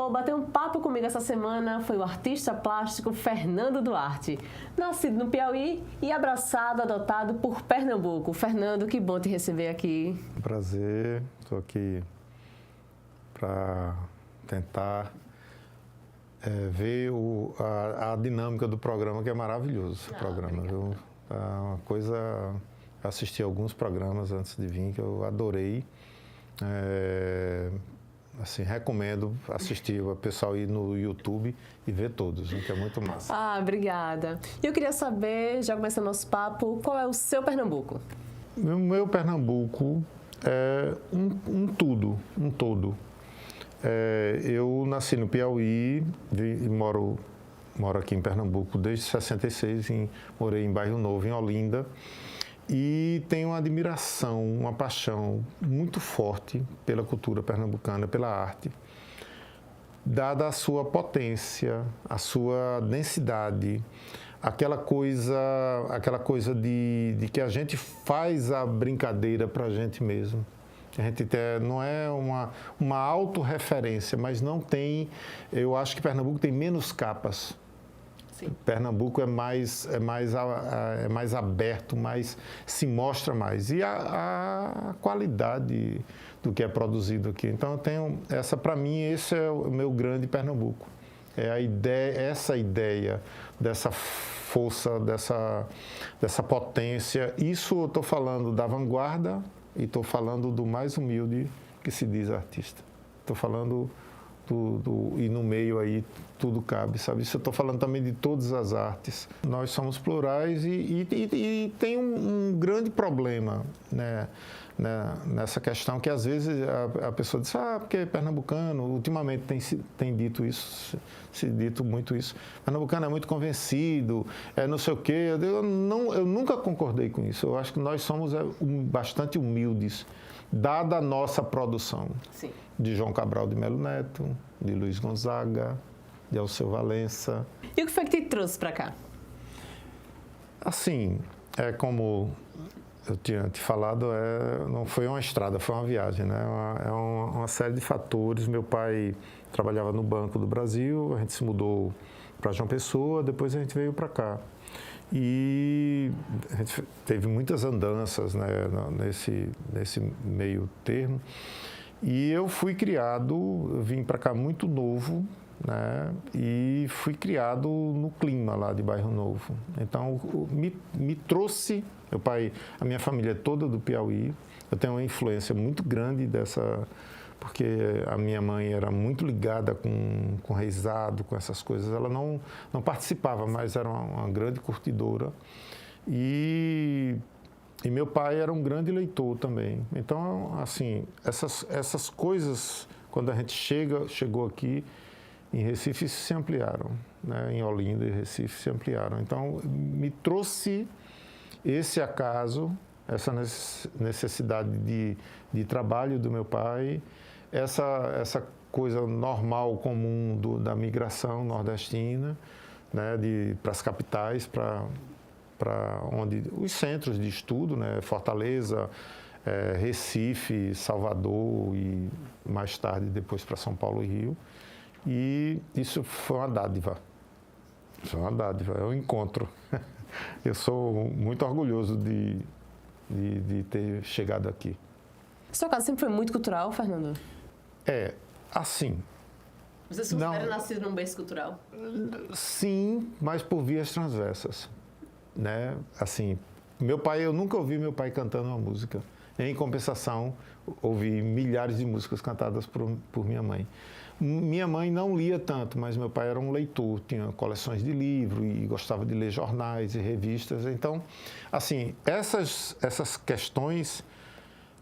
topou bater um papo comigo essa semana foi o artista plástico Fernando Duarte. Nascido no Piauí e abraçado, adotado por Pernambuco. Fernando, que bom te receber aqui. Prazer, estou aqui para tentar ver a dinâmica do programa, que é maravilhoso esse programa, viu? É uma coisa... Assisti alguns programas antes de vir que eu adorei. Assim, recomendo assistir o pessoal ir no YouTube e ver todos, que é muito massa. Ah, obrigada. E eu queria saber, já começando nosso papo, qual é o seu Pernambuco? O meu Pernambuco é um todo. Eu nasci no Piauí e moro aqui em Pernambuco desde 66, morei em Bairro Novo, em Olinda. E tenho uma admiração, uma paixão muito forte pela cultura pernambucana, pela arte, dada a sua potência, a sua densidade, aquela coisa de que a gente faz a brincadeira para a gente mesmo. A gente não é uma autorreferência, mas não tem... Eu acho que Pernambuco tem menos capas. Sim. Pernambuco é mais aberto, se mostra mais. E a qualidade do que é produzido aqui. Então, eu tenho para mim, esse é o meu grande Pernambuco. Essa ideia dessa força, dessa potência. Isso eu estou falando da vanguarda e estou falando do mais humilde que se diz artista. Estou falando... e no meio aí tudo cabe, sabe? Isso eu estou falando também de todas as artes. Nós somos plurais e tem um grande problema, né, nessa questão que às vezes a pessoa diz, porque é pernambucano, ultimamente tem dito isso, se dito muito isso, pernambucano é muito convencido, não sei o quê. Eu nunca concordei com isso. Eu acho que nós somos bastante humildes, dada a nossa produção. Sim. De João Cabral de Melo Neto, de Luiz Gonzaga, de Alceu Valença. E o que foi que te trouxe para cá? Assim, como eu tinha te falado, não foi uma estrada, foi uma viagem, né? É uma série de fatores. Meu pai trabalhava no Banco do Brasil, a gente se mudou para João Pessoa, depois a gente veio para cá. E a gente teve muitas andanças, né, nesse meio termo. E eu fui criado, vim para cá muito novo, né, e fui criado no clima lá de Bairro Novo. Então, me trouxe, a minha família é toda do Piauí, eu tenho uma influência muito grande porque a minha mãe era muito ligada com reisado, com essas coisas. Ela não participava, mas era uma grande curtidora. E meu pai era um grande leitor também. Então, assim, essas coisas, quando a gente chegou aqui em Recife, se ampliaram, né? Em Olinda e Recife se ampliaram. Então, me trouxe esse acaso, essa necessidade de trabalho do meu pai, essa coisa normal, comum da migração nordestina, né? Para as capitais, para onde os centros de estudo, né? Fortaleza, Recife, Salvador e mais tarde depois para São Paulo e Rio. E isso foi uma dádiva. Isso é uma dádiva, é um encontro. Eu sou muito orgulhoso de ter chegado aqui. Sua casa sempre foi muito cultural, Fernando? Assim. Você se considera nascido num berço cultural? Sim, mas por vias transversas, né? Assim, eu nunca ouvi meu pai cantando uma música. Em compensação, ouvi milhares de músicas cantadas por minha mãe. Minha mãe não lia tanto, mas meu pai era um leitor, tinha coleções de livros e gostava de ler jornais e revistas. Então, assim, essas questões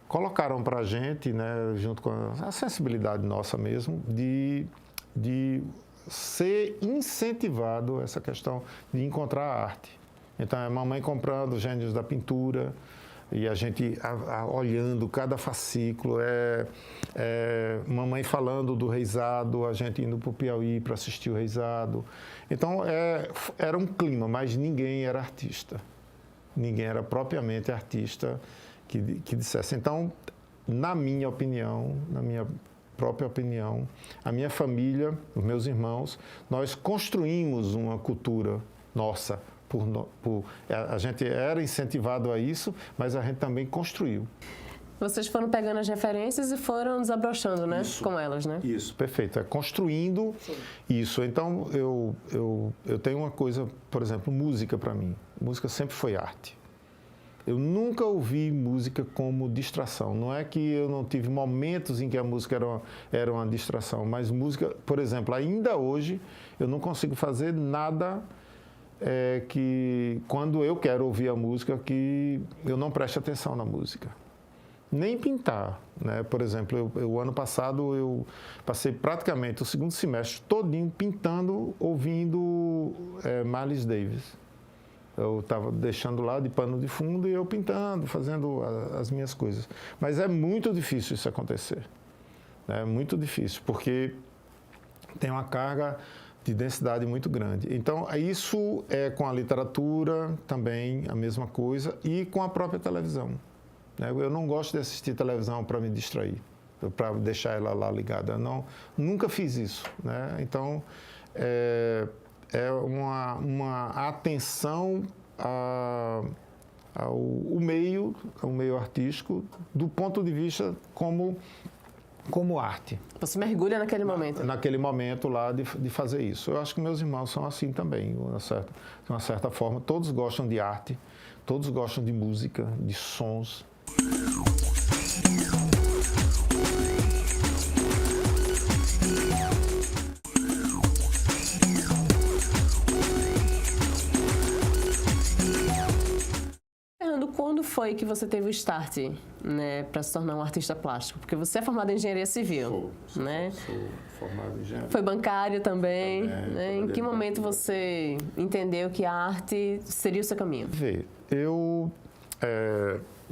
colocaram para a gente, né, junto com a sensibilidade nossa mesmo, de ser incentivado essa questão de encontrar a arte. Então, a mamãe comprando Gênios da Pintura e a gente olhando cada fascículo, mamãe falando do reisado, a gente indo para o Piauí para assistir o reisado. Então, era um clima, mas ninguém era artista. Ninguém era propriamente artista que dissesse. Então, na minha opinião, na minha própria opinião. A minha família, os meus irmãos, nós construímos uma cultura nossa. A gente era incentivado a isso, mas a gente também construiu. Vocês foram pegando as referências e foram desabrochando, né? Isso. Com elas, né? Isso, perfeito. É construindo isso. Então, eu tenho uma coisa, por exemplo, música para mim. Música sempre foi arte. Eu nunca ouvi música como distração. Não é que eu não tive momentos em que a música era uma distração, mas música, por exemplo, ainda hoje, eu não consigo fazer nada que, quando eu quero ouvir a música, que eu não preste atenção na música. Nem pintar, né? Por exemplo, o ano passado eu passei praticamente o segundo semestre todinho pintando, ouvindo Miles Davis. Eu estava deixando lá de pano de fundo e eu pintando, fazendo as minhas coisas. Mas é muito difícil isso acontecer. É muito difícil, porque tem uma carga de densidade muito grande. Então, isso é com a literatura também a mesma coisa e com a própria televisão. Eu não gosto de assistir televisão para me distrair, para deixar ela lá ligada. Nunca fiz isso, né? Então, é uma atenção ao meio artístico, do ponto de vista como arte. Você mergulha naquele momento. Naquele momento lá de fazer isso. Eu acho que meus irmãos são assim também, de uma certa forma. Todos gostam de arte, todos gostam de música, de sons. Fernando, quando foi que você teve o start, né, para se tornar um artista plástico? Porque você é formado em engenharia civil, né? Sou formado em engenharia. Foi bancário também, né? Em que momento você entendeu que a arte seria o seu caminho?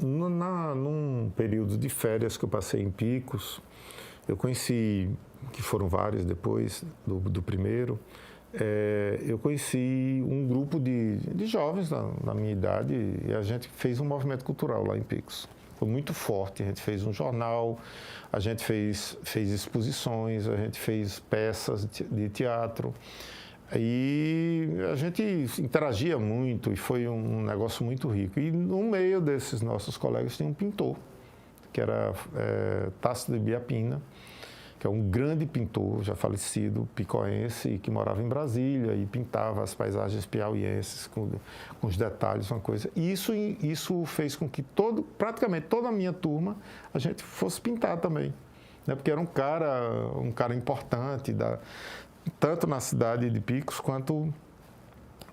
Num período de férias que eu passei em Picos, eu conheci, que foram vários depois do primeiro, eu conheci um grupo de jovens da minha idade e a gente fez um movimento cultural lá em Picos. Foi muito forte, a gente fez um jornal, a gente fez exposições, a gente fez peças de teatro. E a gente interagia muito e foi um negócio muito rico. E no meio desses nossos colegas tinha um pintor, que era Tácito de Biapina, que é um grande pintor, já falecido, picoense, que morava em Brasília e pintava as paisagens piauienses com os detalhes, uma coisa. E isso fez com que praticamente toda a minha turma, a gente fosse pintar também, né? Porque era um cara importante, tanto na cidade de Picos quanto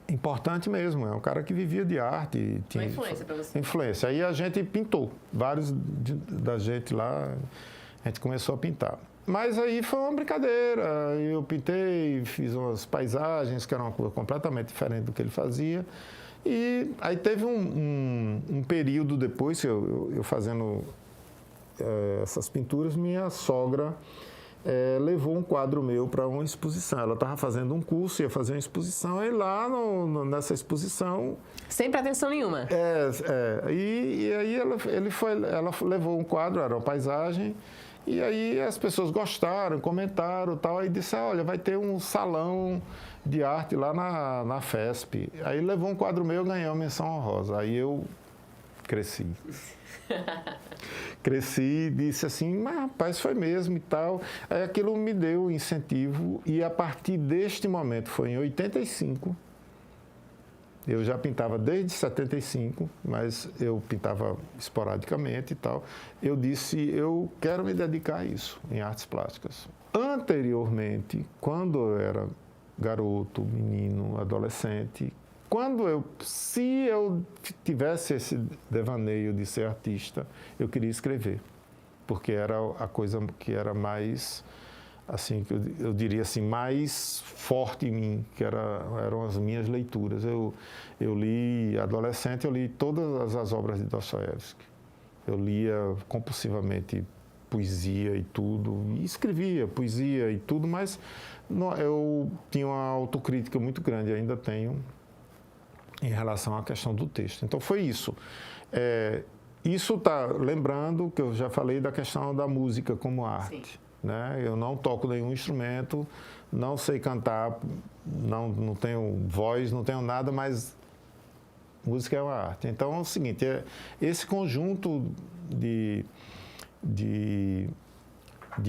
importante mesmo. É um cara que vivia de arte. Tinha uma influência para você. Influência. Aí a gente pintou. Vários da gente lá, a gente começou a pintar. Mas aí foi uma brincadeira. Eu pintei, fiz umas paisagens que eram uma coisa completamente diferente do que ele fazia. E aí teve um período depois, eu fazendo essas pinturas, minha sogra levou um quadro meu para uma exposição. Ela estava fazendo um curso, ia fazer uma exposição, e lá nessa exposição... Sem pretensão nenhuma. E aí ela levou um quadro, era uma paisagem, e aí as pessoas gostaram, comentaram e tal, aí disse, olha, vai ter um salão de arte lá na FESP. Aí levou um quadro meu e ganhou a menção honrosa. Aí eu cresci. Cresci e disse assim, mas rapaz, foi mesmo e tal. Aí aquilo me deu incentivo e a partir deste momento, foi em 85, eu já pintava desde 75, mas eu pintava esporadicamente e tal. Eu disse, eu quero me dedicar a isso, em artes plásticas. Anteriormente, quando eu era garoto, menino, adolescente, se eu tivesse esse devaneio de ser artista, eu queria escrever, porque era a coisa que era mais, assim, eu diria assim, mais forte em mim, que eram as minhas leituras. Eu li, adolescente, eu li todas as obras de Dostoiévski. Eu lia compulsivamente poesia e tudo, e escrevia poesia e tudo, mas eu tinha uma autocrítica muito grande, ainda tenho, em relação à questão do texto. Então, foi isso. Isso está lembrando que eu já falei da questão da música como arte. né? Eu não toco nenhum instrumento, não sei cantar, não tenho voz, não tenho nada, mas música é uma arte. Então é o seguinte, esse conjunto de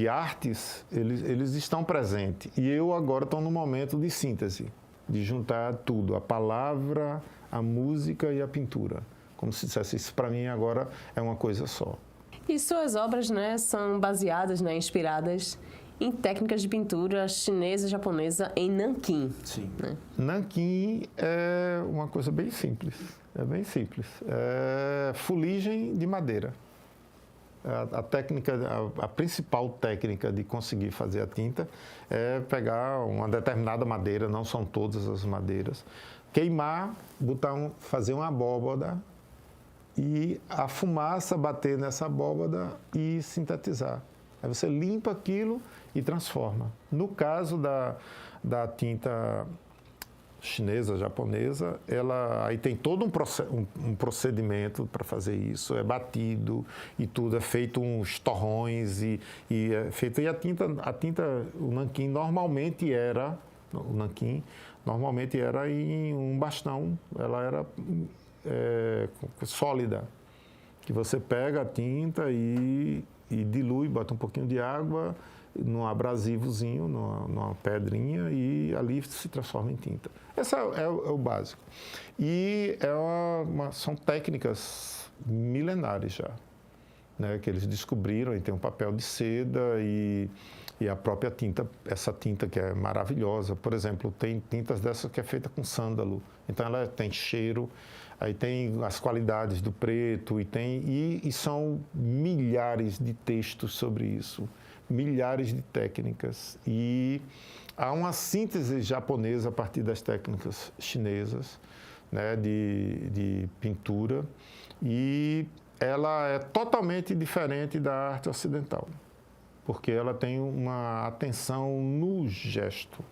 artes, eles estão presentes. E eu agora estou no momento de síntese, de juntar tudo, a palavra, a música e a pintura. Como se dissesse, isso para mim agora é uma coisa só. E suas obras, né, são baseadas, né, inspiradas em técnicas de pintura chinesa e japonesa em Nanquim. Sim. Né? Nanquim é uma coisa bem simples. É bem simples. É fuligem de madeira. A principal técnica de conseguir fazer a tinta é pegar uma determinada madeira, não são todas as madeiras, queimar, fazer uma abóbada e a fumaça bater nessa abóbada e sintetizar. Aí você limpa aquilo e transforma. No caso da tinta chinesa, japonesa, aí tem todo um procedimento para fazer isso, é batido e tudo, é feito uns torrões e é feito. E a tinta, o nanquim normalmente era em um bastão, ela era sólida, que você pega a tinta e dilui, bota um pouquinho de água num abrasivozinho, numa pedrinha e ali se transforma em tinta. Esse é o básico. E são técnicas milenares já, né, que eles descobriram, e tem um papel de seda e a própria tinta, essa tinta que é maravilhosa. Por exemplo, tem tintas dessas que é feita com sândalo, então ela tem cheiro, aí tem as qualidades do preto e são milhares de textos sobre isso, milhares de técnicas. E há uma síntese japonesa a partir das técnicas chinesas, né, de pintura, e ela é totalmente diferente da arte ocidental, porque ela tem uma atenção no gesto.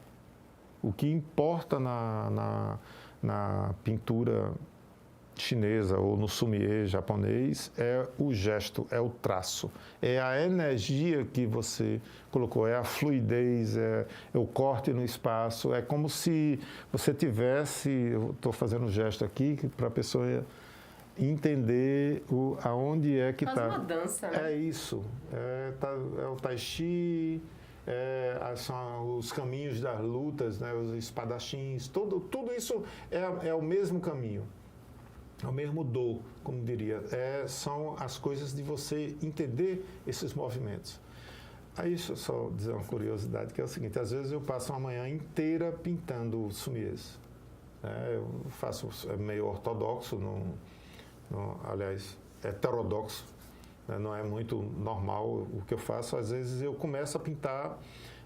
O que importa na pintura chinesa ou no sumi-e japonês é o gesto, é o traço, é a energia que você colocou, é a fluidez, é o corte no espaço, é como se você tivesse, eu estou fazendo um gesto aqui para a pessoa entender aonde é que está. Faz uma dança, né? É isso, é o tai chi, são os caminhos das lutas, né, os espadachins, tudo isso é o mesmo caminho. É o mesmo do, como diria, são as coisas de você entender esses movimentos. Aí, deixa eu só dizer uma curiosidade, que é o seguinte, às vezes eu passo uma manhã inteira pintando sumiês. Eu faço meio ortodoxo, aliás, heterodoxo, né? Não é muito normal o que eu faço. Às vezes eu começo a pintar,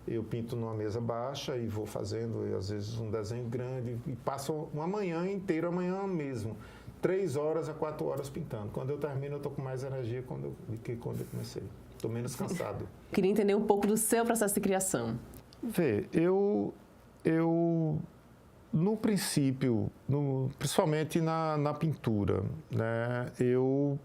eu pinto numa mesa baixa e vou fazendo, e às vezes um desenho grande, e passo uma manhã inteira, amanhã mesmo. 3 horas a 4 horas pintando. Quando eu termino, eu estou com mais energia do que quando eu comecei. Estou menos cansado. Queria entender um pouco do seu processo de criação. Vê, eu no princípio, principalmente na pintura, né, eu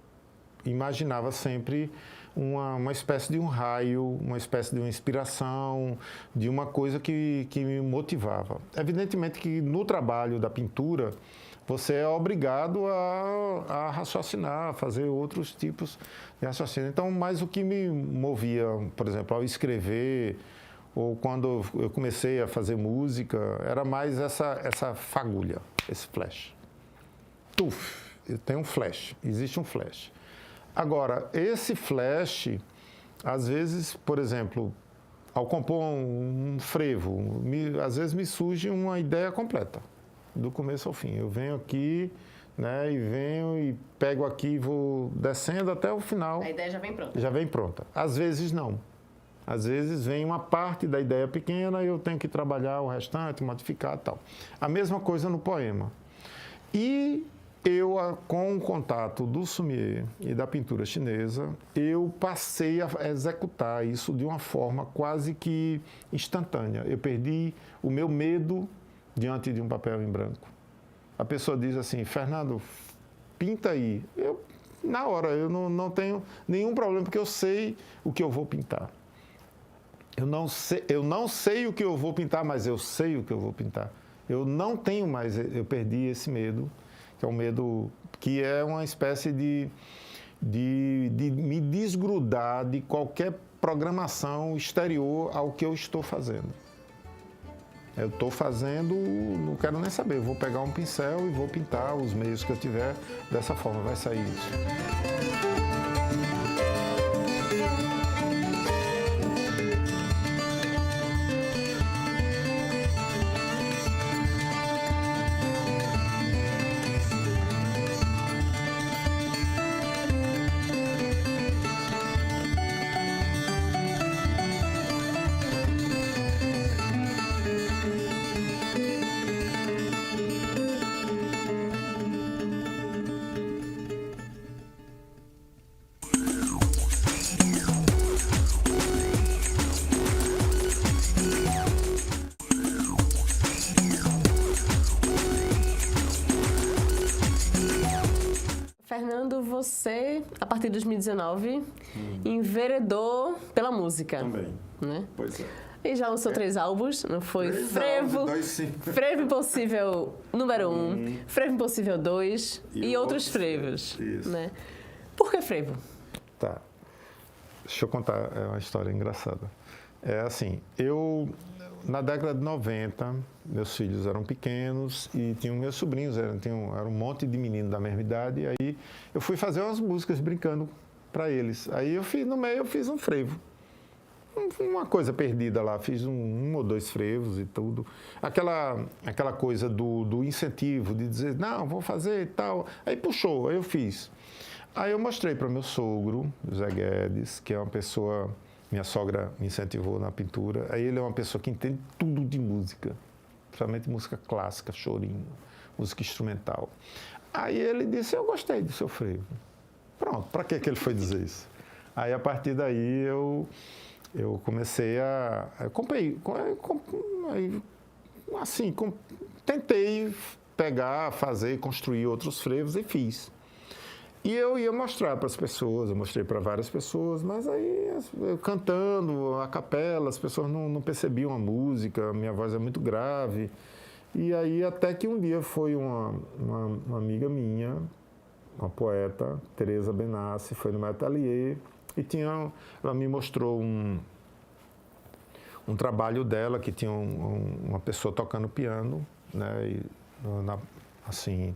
imaginava sempre uma espécie de um raio, uma espécie de uma inspiração, de uma coisa que me motivava. Evidentemente que no trabalho da pintura, você é obrigado a raciocinar, a fazer outros tipos de raciocínio. Então, mas o que me movia, por exemplo, ao escrever, ou quando eu comecei a fazer música, era mais essa fagulha, esse flash. Tem um flash, existe um flash. Agora, esse flash, às vezes, por exemplo, ao compor um frevo, às vezes me surge uma ideia completa, do começo ao fim. Eu venho aqui, né, e pego aqui e vou descendo até o final. A ideia já vem pronta. Já vem pronta. Às vezes não. Às vezes vem uma parte da ideia pequena e eu tenho que trabalhar o restante, modificar e tal. A mesma coisa no poema. E eu, com o contato do sumi-e e da pintura chinesa, eu passei a executar isso de uma forma quase que instantânea. Eu perdi o meu medo diante de um papel em branco. A pessoa diz assim, Fernando, pinta aí. Na hora, eu não tenho nenhum problema, porque eu sei o que eu vou pintar. Eu não sei o que eu vou pintar, mas eu sei o que eu vou pintar. Eu não tenho mais, eu perdi esse medo, que é um medo que é uma espécie de me desgrudar de qualquer programação exterior ao que eu estou fazendo. Eu estou fazendo, não quero nem saber, eu vou pegar um pincel e vou pintar os meios que eu tiver, dessa forma vai sair isso. Fernando, você, a partir de 2019, enveredou pela música. Também. Né? Pois é. E já lançou 3 álbuns, não foi? 3 Frevo, álbuns, 2 sim. Frevo Impossível número 1, Frevo Impossível 2 e outros frevos. Isso. Né? Por que frevo? Tá. Deixa eu contar uma história engraçada. É assim, na década de 90, meus filhos eram pequenos e tinham meus sobrinhos, era um monte de meninos da mesma idade, e aí eu fui fazer umas músicas brincando para eles. Aí no meio eu fiz um frevo. Uma coisa perdida lá, fiz um ou 2 frevos e tudo. Aquela coisa do incentivo, de dizer, não, vou fazer e tal. Aí puxou, aí eu fiz. Aí eu mostrei para meu sogro, José Guedes, que é uma pessoa, minha sogra me incentivou na pintura. Aí ele é uma pessoa que entende tudo de música, principalmente música clássica, chorinho, música instrumental. Aí ele disse, eu gostei do seu frevo. Pronto, para que ele foi dizer isso? Aí a partir daí eu comecei tentei pegar, fazer, construir outros frevos e fiz. E eu ia mostrar para as pessoas, eu mostrei para várias pessoas, mas aí eu cantando a capela, as pessoas não percebiam a música, minha voz é muito grave. E aí até que um dia foi uma amiga minha, uma poeta, Teresa Benassi, foi no meu ateliê e ela me mostrou um trabalho dela que tinha uma pessoa tocando piano, né? E, assim,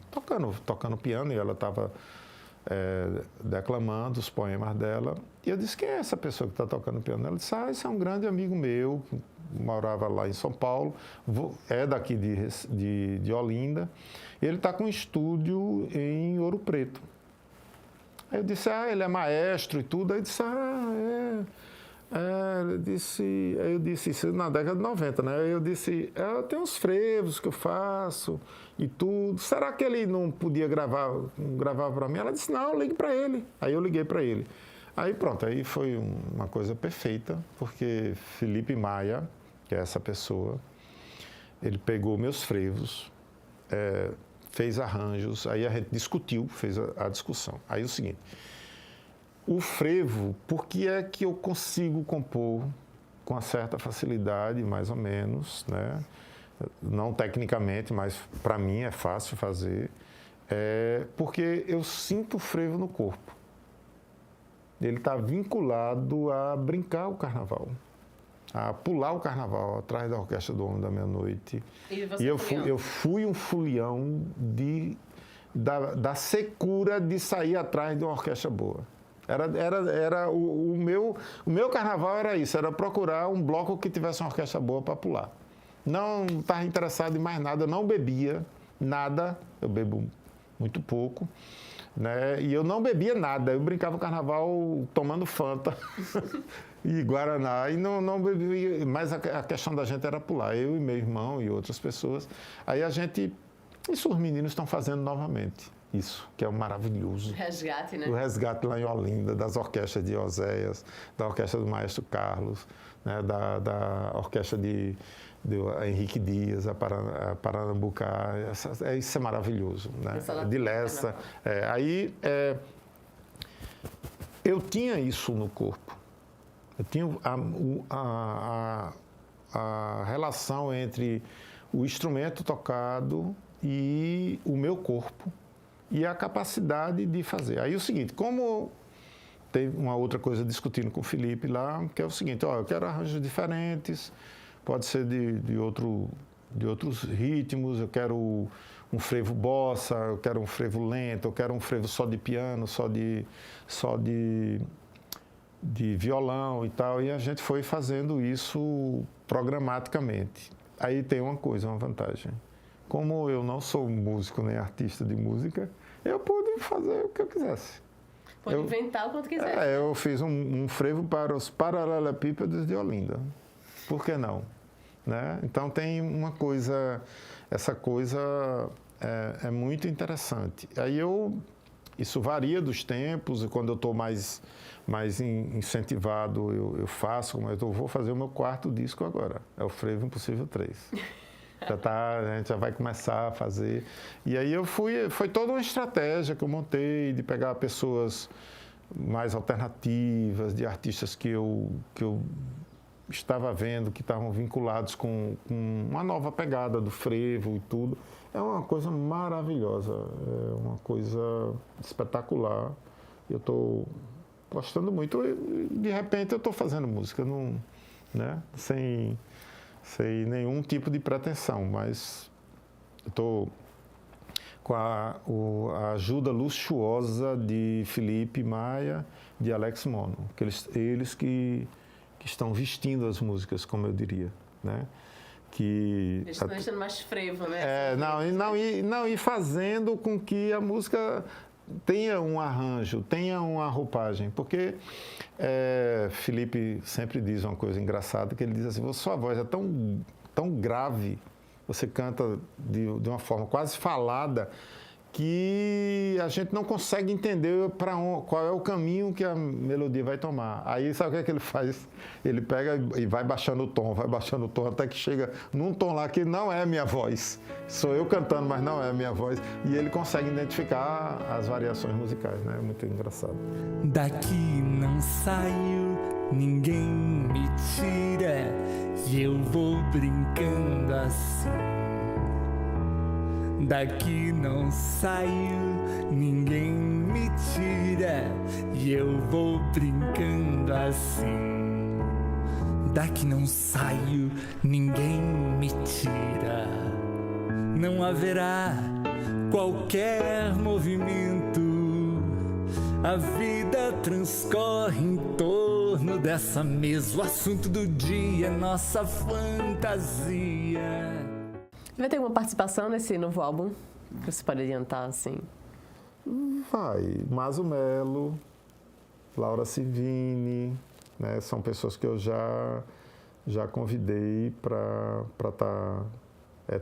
tocando piano, e ela estava declamando os poemas dela. E eu disse, quem é essa pessoa que está tocando piano? Ela disse, esse é um grande amigo meu, que morava lá em São Paulo, é daqui de Olinda, e ele está com um estúdio em Ouro Preto. Aí eu disse, ele é maestro e tudo. Aí eu disse, aí eu disse, isso na década de 90, né? Aí eu disse, eu tenho uns frevos que eu faço e tudo. Será que ele não podia gravar para mim? Ela disse, não, ligue para ele. Aí eu liguei para ele. Aí pronto, aí foi uma coisa perfeita, porque Felipe Maia, que é essa pessoa, ele pegou meus frevos, fez arranjos, aí a gente discutiu, fez a discussão. Aí o seguinte, o frevo, por que é que eu consigo compor com uma certa facilidade, mais ou menos, né? Não tecnicamente, mas para mim é fácil fazer, porque eu sinto o frevo no corpo. Ele está vinculado a brincar o carnaval, a pular o carnaval atrás da Orquestra do Homem da Meia-Noite. E eu fui um fulião da secura de sair atrás de uma orquestra boa. O meu carnaval era isso, era procurar um bloco que tivesse uma orquestra boa para pular. Não estava interessado em mais nada, eu não bebia nada, eu bebo muito pouco, né? E eu não bebia nada, eu brincava o carnaval tomando Fanta e Guaraná, e não bebia, mas a questão da gente era pular, eu e meu irmão e outras pessoas. Aí isso os meninos estão fazendo novamente. Isso, que é maravilhoso. Resgate, né? O resgate lá em Olinda, das orquestras de Oséias, da orquestra do Maestro Carlos, né? da orquestra de Henrique Dias, a Paranambucá. Isso é maravilhoso, né? De Lessa. Eu tinha isso no corpo. Eu tinha a relação entre o instrumento tocado e o meu corpo e a capacidade de fazer. Aí o seguinte, como teve uma outra coisa discutindo com o Felipe lá, que é o seguinte, eu quero arranjos diferentes, pode ser de outros ritmos, eu quero um frevo bossa, eu quero um frevo lento, eu quero um frevo só de piano, só de violão e tal, e a gente foi fazendo isso programaticamente. Aí tem uma vantagem. Como eu não sou músico nem artista de música, eu pude fazer o que eu quisesse. Pode inventar o quanto quiser. Eu fiz um frevo para os paralelepípedos de Olinda. Por que não? Né? Então tem uma coisa, essa coisa é muito interessante. Aí isso varia dos tempos, e quando eu estou mais incentivado eu faço, mas eu vou fazer o meu 4º disco agora, é o Frevo Impossível 3. A gente já vai começar a fazer. E aí foi toda uma estratégia que eu montei de pegar pessoas mais alternativas, de artistas que eu estava vendo, que estavam vinculados com uma nova pegada do frevo e tudo. É uma coisa maravilhosa, é uma coisa espetacular. Eu estou gostando muito. De repente eu estou fazendo música, né? Sem nenhum tipo de pretensão, mas estou com a ajuda luxuosa de Felipe Maia, de Alex Mono, que eles que estão vestindo as músicas, como eu diria, né? Eles estão deixando mais frevo, né? E fazendo com que a música tenha um arranjo, tenha uma roupagem, porque Felipe sempre diz uma coisa engraçada, que ele diz assim, sua voz é tão grave, você canta de uma forma quase falada, que a gente não consegue entender qual é o caminho que a melodia vai tomar. Aí sabe o que ele faz? Ele pega e vai baixando o tom, até que chega num tom lá que não é a minha voz. Sou eu cantando, mas não é a minha voz. E ele consegue identificar as variações musicais, né? É muito engraçado. Daqui não saio, ninguém me tira, e eu vou brincando assim. Daqui não saio, ninguém me tira, e eu vou brincando assim. Daqui não saio, ninguém me tira. Não haverá qualquer movimento, a vida transcorre em torno dessa mesa. O assunto do dia é nossa fantasia. Vai ter alguma participação nesse novo álbum? Que você pode adiantar, assim? Vai. Maso Melo, Laura Civini, né? São pessoas que eu já convidei para estar...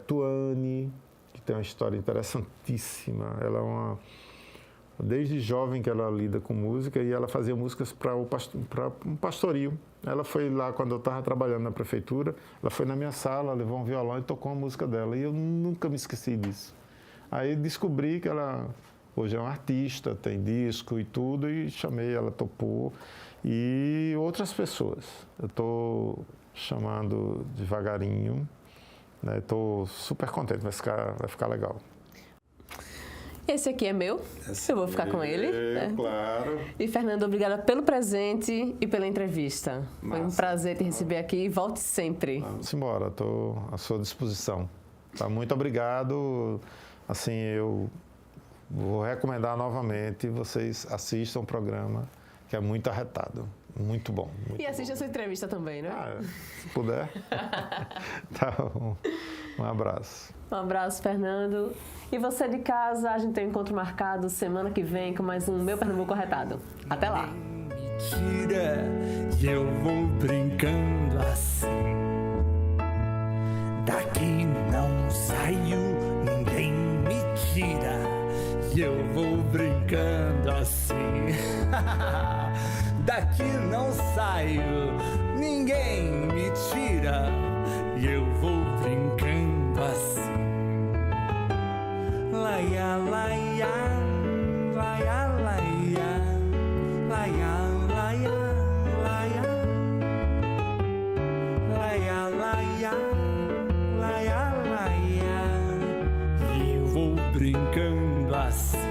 Tuane, que tem uma história interessantíssima. Ela desde jovem que ela lida com música, e ela fazia músicas para um pastorio. Ela foi lá quando eu estava trabalhando na prefeitura, ela foi na minha sala, levou um violão e tocou uma música dela, e eu nunca me esqueci disso. Aí descobri que ela hoje é uma artista, tem disco e tudo, e chamei, ela topou, e outras pessoas. Eu estou chamando devagarinho, né? Estou super contente, vai ficar legal. Esse aqui é meu, eu vou ficar com ele. Né? Claro. E, Fernando, obrigada pelo presente e pela entrevista. Massa. Foi um prazer te receber aqui e volte sempre. Vamos embora, estou à sua disposição. Tá, muito obrigado. Assim, eu vou recomendar novamente, vocês assistam o programa, que é muito arretado. Muito bom. Muito e assista a sua entrevista também, né? Se puder. Tá bom. Um abraço. Um abraço, Fernando. E você de casa, a gente tem um encontro marcado semana que vem com mais um Meu Pernambuco Arretado. Até lá! Me tira, e eu vou brincando assim. Daqui não saio, ninguém me tira, e eu vou brincando assim. Daqui não saio, ninguém me tira, e eu vou brincando assim. Laia, laia, laia, laia, laia, laia, laia. paz.